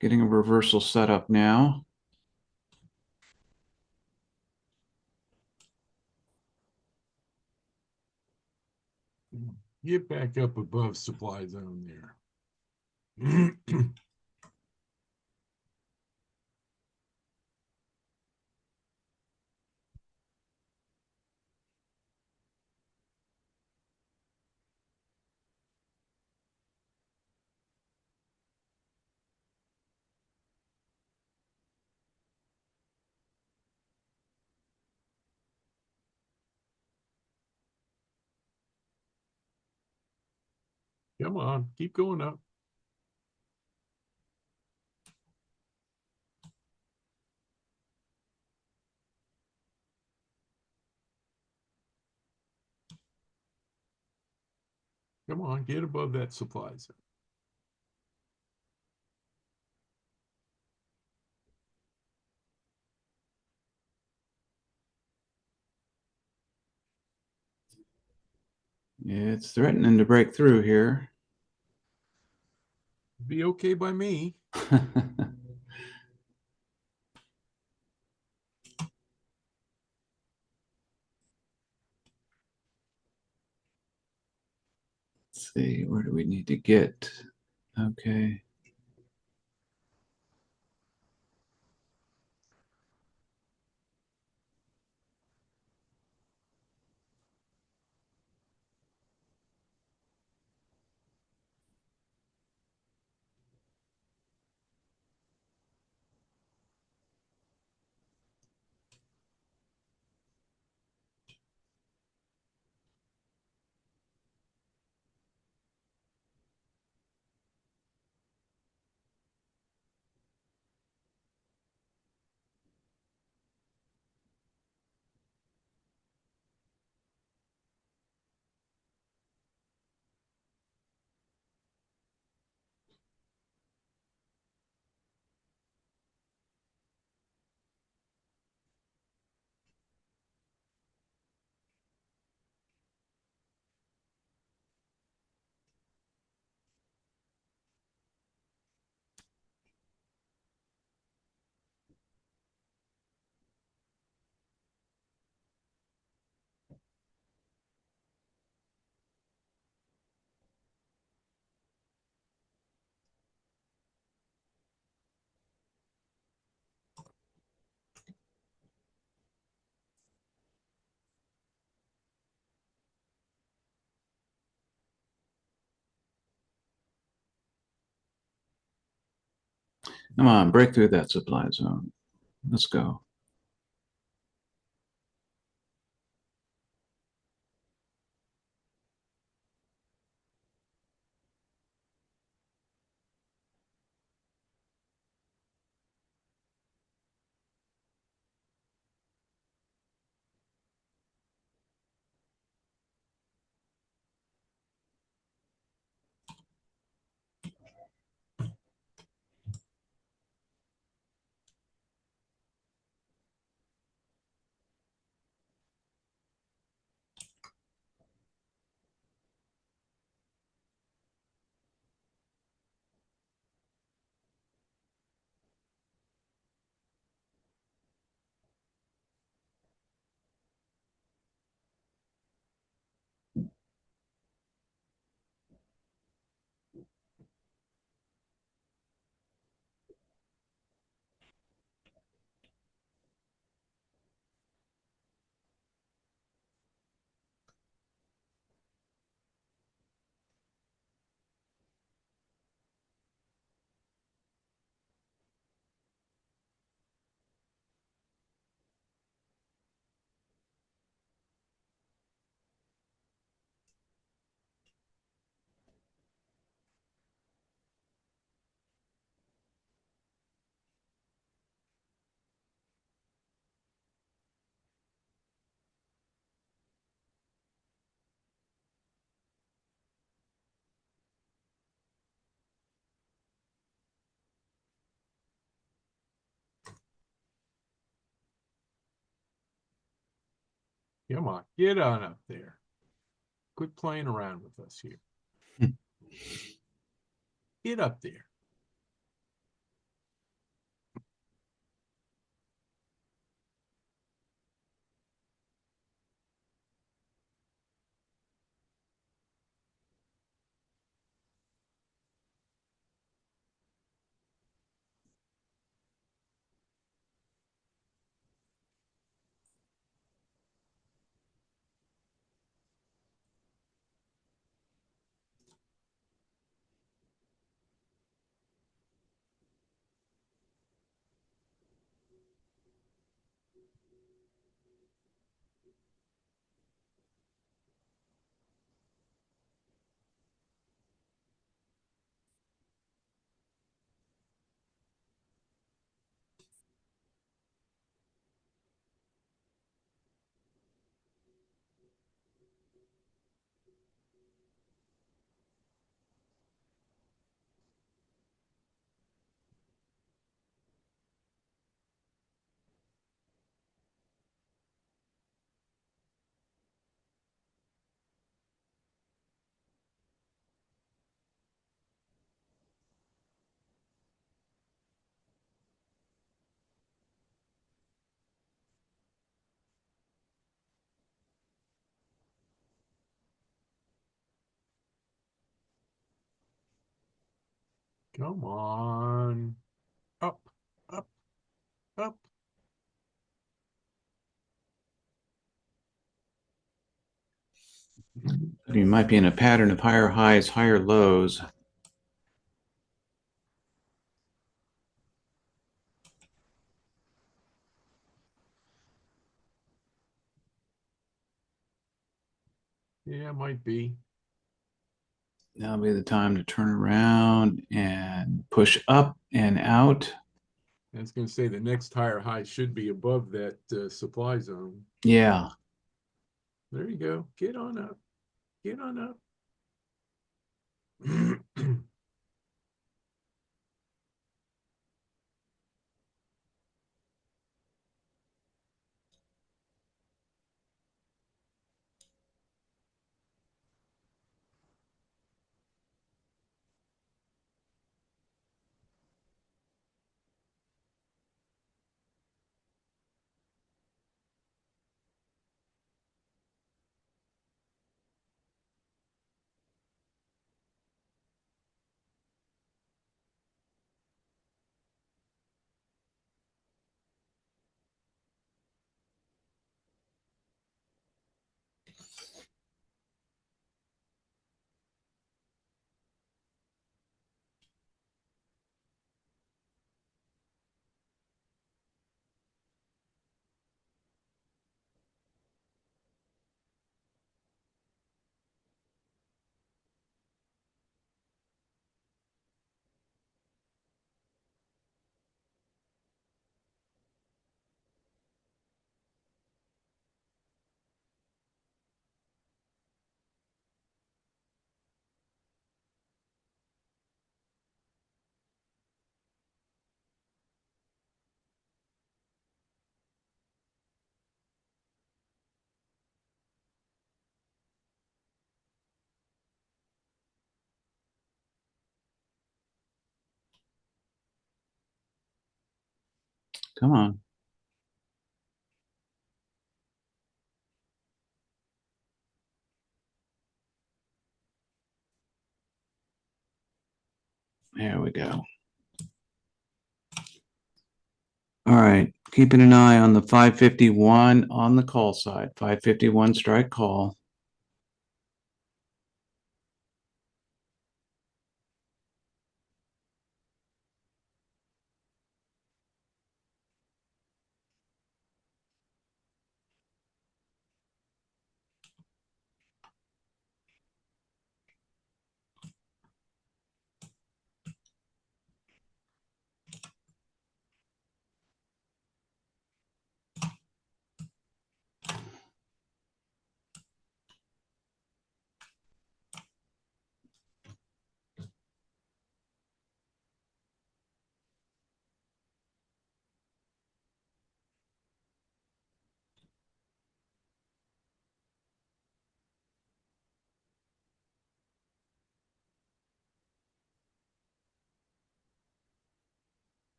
getting a reversal set up now. Get back up above supply zone there. Come on, keep going up. Come on, get above that supply zone. It's threatening to break through here. Be okay by me. Let's see, where do we need to get? Okay. Come on, break through that supply zone. Let's go. Come on, get on up there. Quit playing around with us here. Get up there. Come on. Up, up, up. You might be in a pattern of higher highs, higher lows. Yeah, might be. Now will be the time to turn around and push up and out. I was going to say the next higher high should be above that supply zone. Yeah. There you go. Get on up. Get on up. Come on. There we go. All right. Keeping an eye on the 551 on the call side. 551 strike call.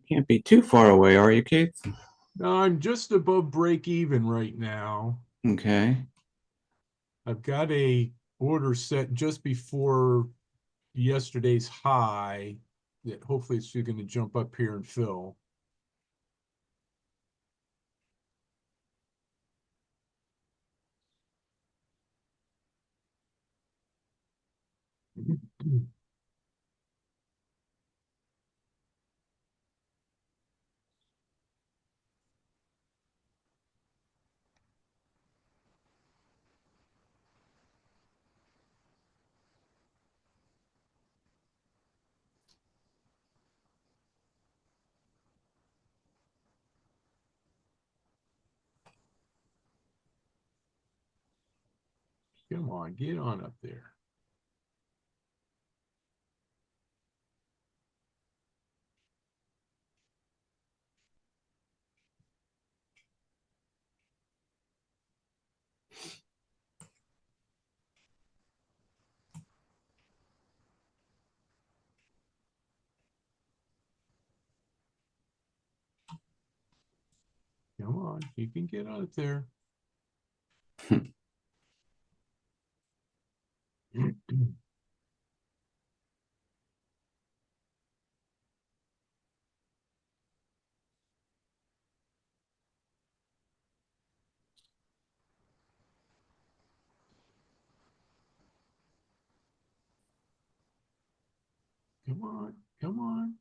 Can't be too far away, are you, Keith? No, I'm just above break even right now. Okay. I've got a order set just before yesterday's high that hopefully it's going to jump up here and fill. Come on, get on up there. Come on, you can get on up there. Come on, come on.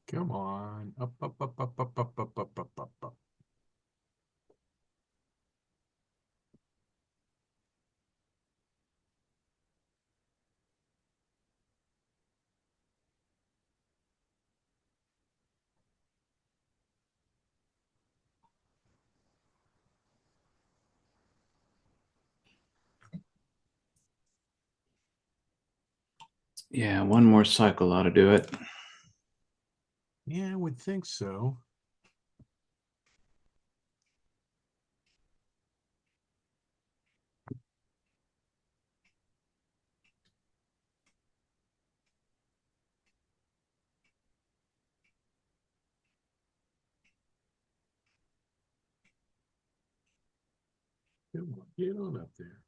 Come on. Up, up, up, up, up, up, up, up, up, up, up. Yeah, one more cycle ought to do it. Yeah, I would think so. Come on, get on up there.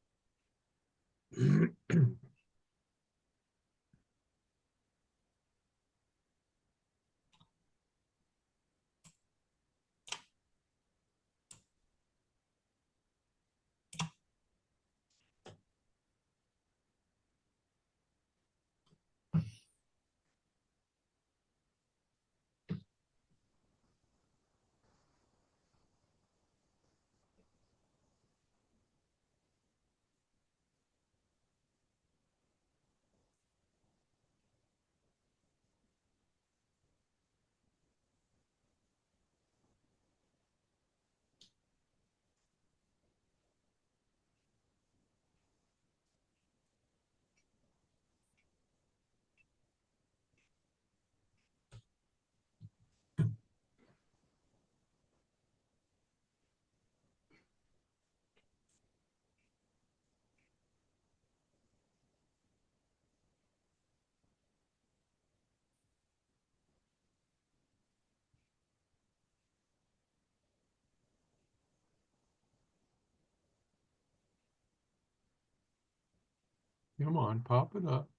Come on, pop it up.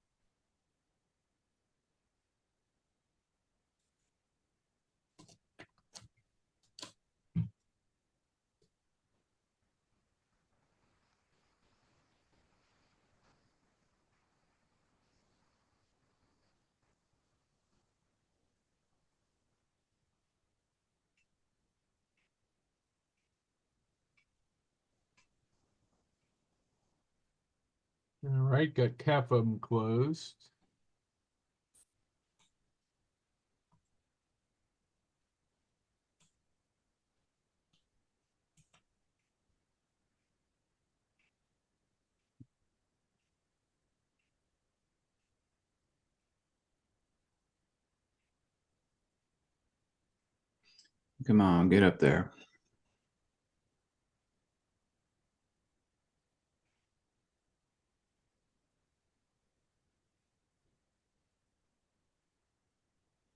All right, got half of them closed. Come on, get up there.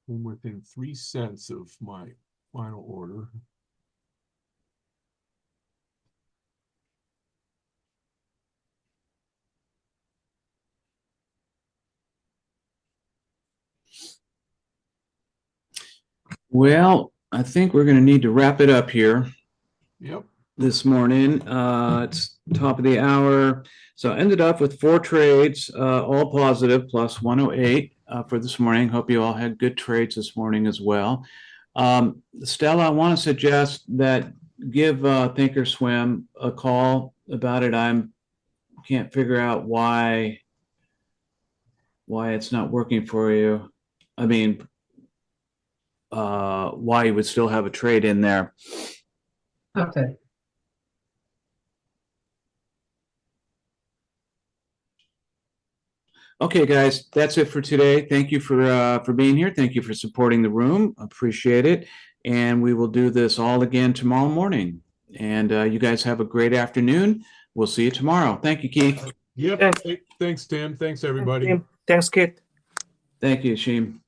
I'm within 3 cents of my final order. Well, I think we're going to need to wrap it up here Yep. this morning. It's top of the hour. So I ended up with 4 trades, all positive, plus 108 for this morning. Hope you all had good trades this morning as well. Stella, I want to suggest that give Thinkorswim a call about it. I can't figure out why it's not working for you. I mean, why you would still have a trade in there. Okay. Okay, guys, that's it for today. Thank you for being here. Thank you for supporting the room. Appreciate it. And we will do this all again tomorrow morning. And you guys have a great afternoon. We'll see you tomorrow. Thank you, Keith. Yep. Thanks. Thanks, Tim. Thanks, everybody. Thanks, Kate. Thank you, Sheem.